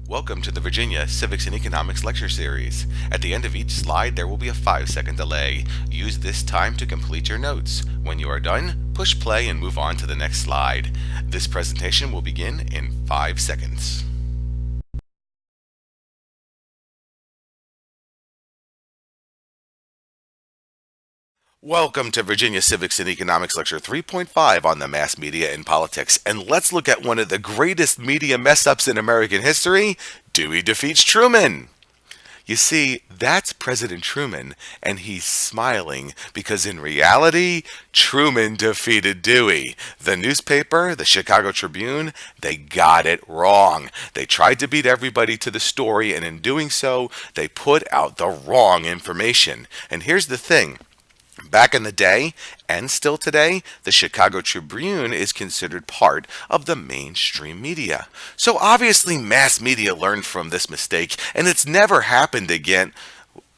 Welcome to the Virginia Civics and Economics Lecture Series. At the end of each slide, there will be a 5-second delay. Use this time to complete your notes. When you are done, push play and move on to the next slide. This presentation will begin in 5 seconds. Welcome to Virginia Civics and Economics Lecture 3.5 on the mass media and politics. And let's look at one of the greatest media mess-ups in American history. Dewey defeats Truman. You see, that's President Truman, and he's smiling because in reality, Truman defeated Dewey. The newspaper, the Chicago Tribune, they got it wrong. They tried to beat everybody to the story, and in doing so, they put out the wrong information. And here's the thing. Back in the day, and still today, the Chicago Tribune is considered part of the mainstream media. So obviously mass media learned from this mistake, and it's never happened again.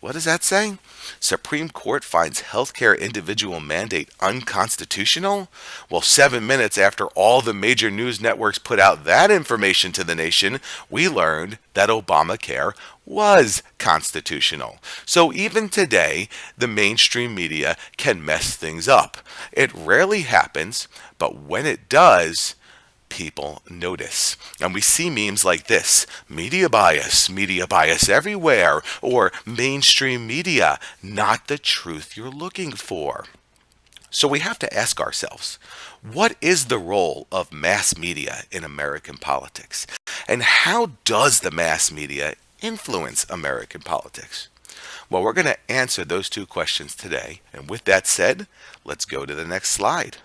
What does that say? Supreme Court finds healthcare individual mandate unconstitutional? Well, 7 minutes after all the major news networks put out that information to the nation, we learned that Obamacare was constitutional. So even today, the mainstream media can mess things up. It rarely happens, but when it does, people notice. And we see memes like this: media bias everywhere, or mainstream media, not the truth you're looking for. So we have to ask ourselves, what is the role of mass media in American politics? And how does the mass media influence American politics? Well, we're going to answer those two questions today. And with that said, let's go to the next slide.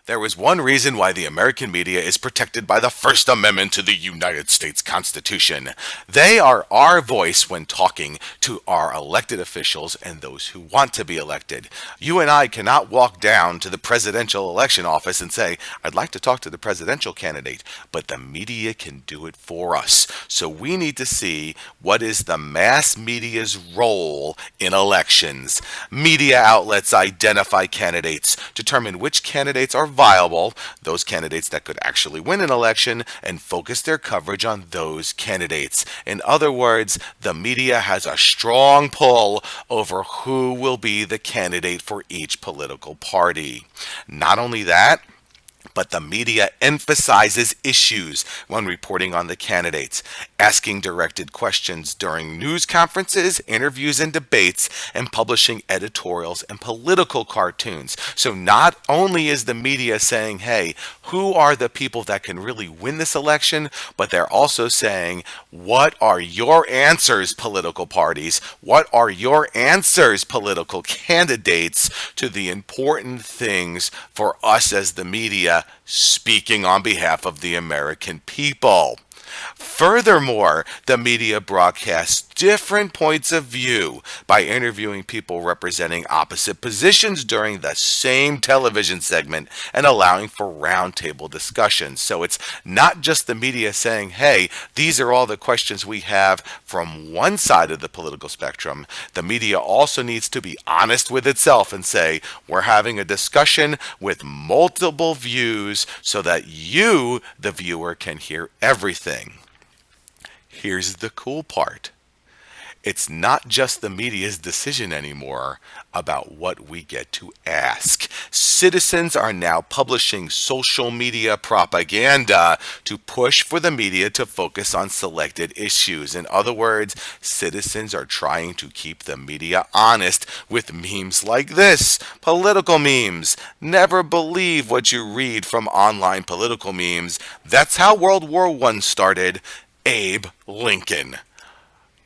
There is one reason why the American media is protected by the First Amendment to the United States Constitution. They are our voice when talking to our elected officials and those who want to be elected. You and I cannot walk down to the presidential election office and say, "I'd like to talk to the presidential candidate," but the media can do it for us. So we need to see what is the mass media's role in elections. Media outlets identify candidates, determine which candidates are viable, those candidates that could actually win an election, and focus their coverage on those candidates. In other words, the media has a strong pull over who will be the candidate for each political party. Not only that, but the media emphasizes issues when reporting on the candidates, asking directed questions during news conferences, interviews, and debates, and publishing editorials and political cartoons. So not only is the media saying, hey, who are the people that can really win this election, but they're also saying, what are your answers, political parties? What are your answers, political candidates, to the important things for us as the media, speaking on behalf of the American people? Furthermore, the media broadcasts different points of view by interviewing people representing opposite positions during the same television segment and allowing for roundtable discussions. So it's not just the media saying, hey, these are all the questions we have from one side of the political spectrum. The media also needs to be honest with itself and say, we're having a discussion with multiple views so that you, the viewer, can hear everything. Here's the cool part. It's not just the media's decision anymore about what we get to ask. Citizens are now publishing social media propaganda to push for the media to focus on selected issues. In other words, citizens are trying to keep the media honest with memes like this. Political memes. Never believe what you read from online political memes. That's how World War I started. Abe Lincoln.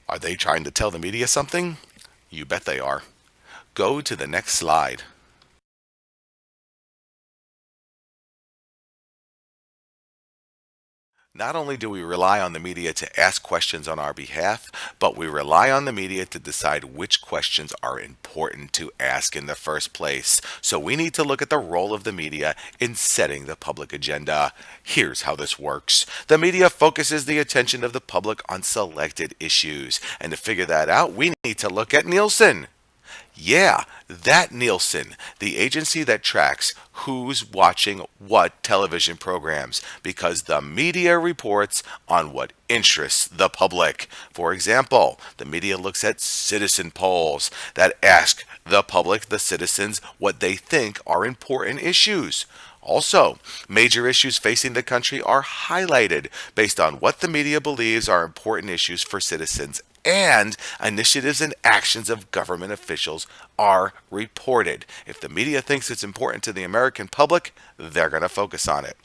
Are they trying to tell the media something? You bet they are. Go to the next slide. Not only do we rely on the media to ask questions on our behalf, but we rely on the media to decide which questions are important to ask in the first place. So we need to look at the role of the media in setting the public agenda. Here's how this works. The media focuses the attention of the public on selected issues. And to figure that out, we need to look at Nielsen. Yeah, That Nielsen, the agency that tracks who's watching what television programs, because the media reports on what interests the public. For example, the media looks at citizen polls that ask the public, the citizens, what they think are important issues. Also, major issues facing the country are highlighted based on what the media believes are important issues for citizens, and initiatives and actions of government officials are reported. If the media thinks it's important to the American public, they're going to focus on it.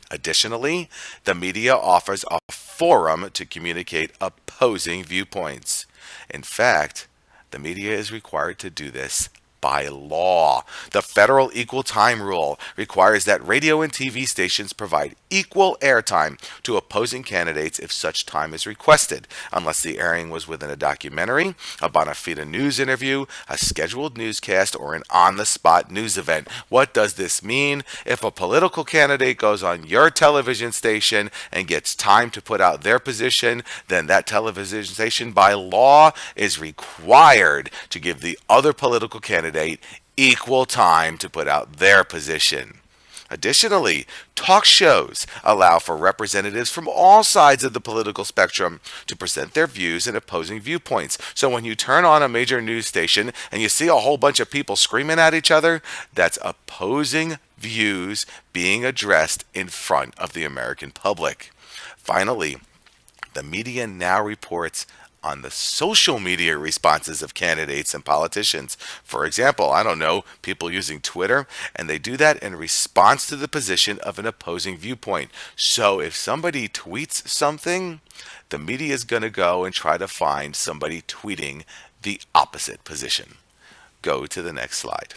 Additionally, the media offers a forum to communicate opposing viewpoints. In fact, the media is required to do this by law. The federal equal time rule requires that radio and TV stations provide equal airtime to opposing candidates if such time is requested, unless the airing was within a documentary, a bona fide news interview, a scheduled newscast, or an on-the-spot news event. What does this mean? If a political candidate goes on your television station and gets time to put out their position, then that television station by law is required to give the other political candidate equal time to put out their position. Additionally, talk shows allow for representatives from all sides of the political spectrum to present their views and opposing viewpoints. So when you turn on a major news station and you see a whole bunch of people screaming at each other, that's opposing views being addressed in front of the American public. Finally, the media now reports on the social media responses of candidates and politicians. For example, I don't know, people using Twitter, and they do that in response to the position of an opposing viewpoint. So if somebody tweets something, the media is going to go and try to find somebody tweeting the opposite position. Go to the next slide.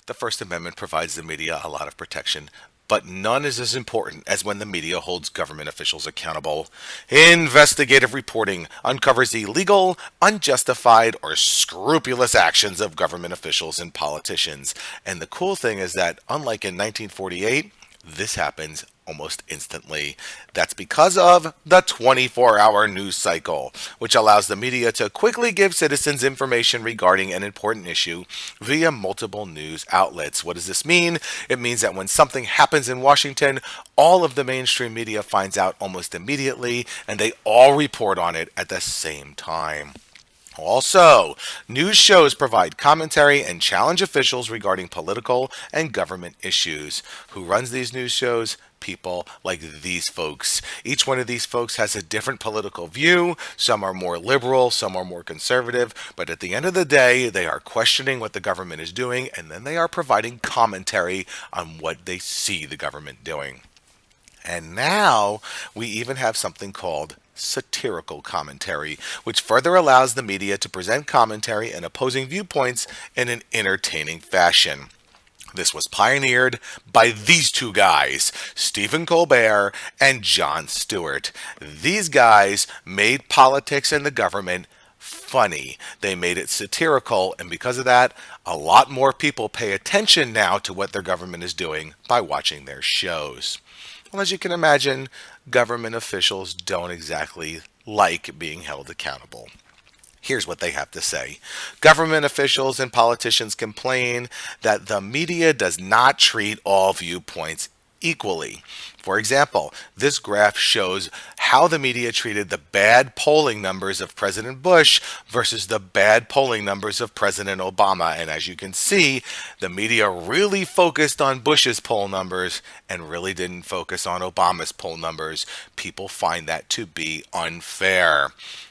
The First Amendment provides the media a lot of protection, but none is as important as when the media holds government officials accountable. Investigative reporting uncovers illegal, unjustified, or scrupulous actions of government officials and politicians. And the cool thing is that, unlike in 1948, this happens almost instantly. That's because of the 24-hour news cycle, which allows the media to quickly give citizens information regarding an important issue via multiple news outlets. What does this mean? It means that when something happens in Washington, all of the mainstream media finds out almost immediately, and they all report on it at the same time. Also, news shows provide commentary and challenge officials regarding political and government issues. Who runs these news shows? People like these folks. Each one of these folks has a different political view. Some are more liberal, some are more conservative, but at the end of the day, they are questioning what the government is doing, and then they are providing commentary on what they see the government doing. And now we even have something called satirical commentary, which further allows the media to present commentary and opposing viewpoints in an entertaining fashion. This was pioneered by these two guys, Stephen Colbert and Jon Stewart. These guys made politics and the government funny. They made it satirical, and because of that, a lot more people pay attention now to what their government is doing by watching their shows. Well, as you can imagine, government officials don't exactly like being held accountable. Here's what they have to say. Government officials and politicians complain that the media does not treat all viewpoints equally. For example, this graph shows how the media treated the bad polling numbers of President Bush versus the bad polling numbers of President Obama. And as you can see, the media really focused on Bush's poll numbers and really didn't focus on Obama's poll numbers. People find that to be unfair.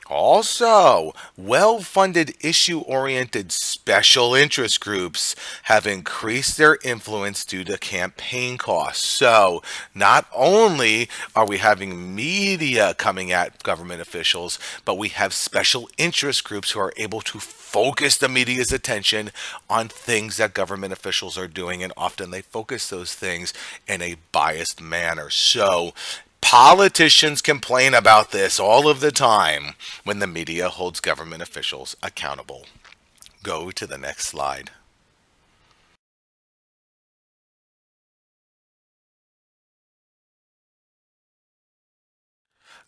Also, well-funded issue-oriented special interest groups have increased their influence due to campaign costs. So, not only are we having media coming at government officials, but we have special interest groups who are able to focus the media's attention on things that government officials are doing, and often they focus those things in a biased manner. So, politicians complain about this all of the time when the media holds government officials accountable. Go to the next slide.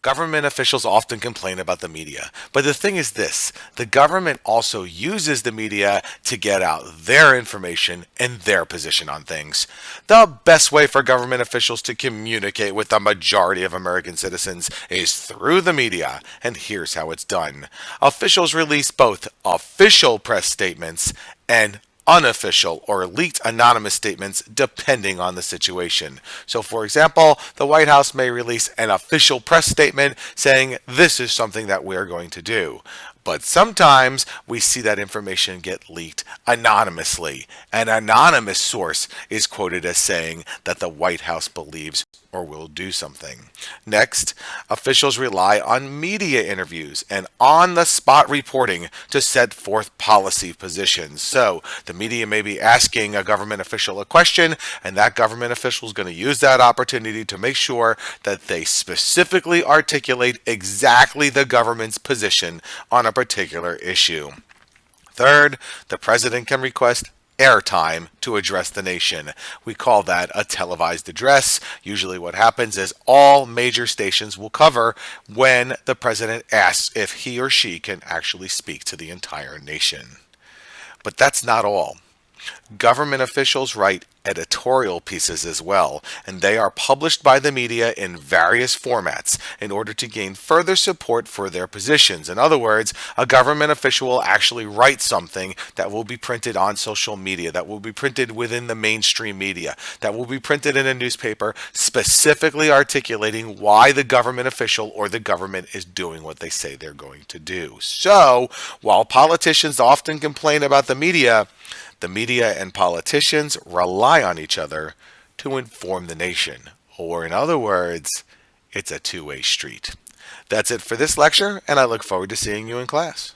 Government officials often complain about the media, but the thing is this: the government also uses the media to get out their information and their position on things. The best way for government officials to communicate with the majority of American citizens is through the media, and here's how it's done. Officials release both official press statements and unofficial or leaked anonymous statements depending on the situation. So, for example, the White House may release an official press statement saying this is something that we're going to do. But sometimes we see that information get leaked anonymously. An anonymous source is quoted as saying that the White House believes or will do something. Next, officials rely on media interviews and on the spot reporting to set forth policy positions. So, the media may be asking a government official a question, and that government official is going to use that opportunity to make sure that they specifically articulate exactly the government's position on a particular issue. Third, the president can request airtime to address the nation. We call that a televised address. Usually what happens is all major stations will cover when the president asks if he or she can actually speak to the entire nation. But that's not all. Government officials write editorial pieces as well, and they are published by the media in various formats in order to gain further support for their positions. In other words, a government official will actually write something that will be printed on social media, that will be printed within the mainstream media, that will be printed in a newspaper, specifically articulating why the government official or the government is doing what they say they're going to do. So, while politicians often complain about the media and politicians rely on each other to inform the nation. Or in other words, it's a two-way street. That's it for this lecture, and I look forward to seeing you in class.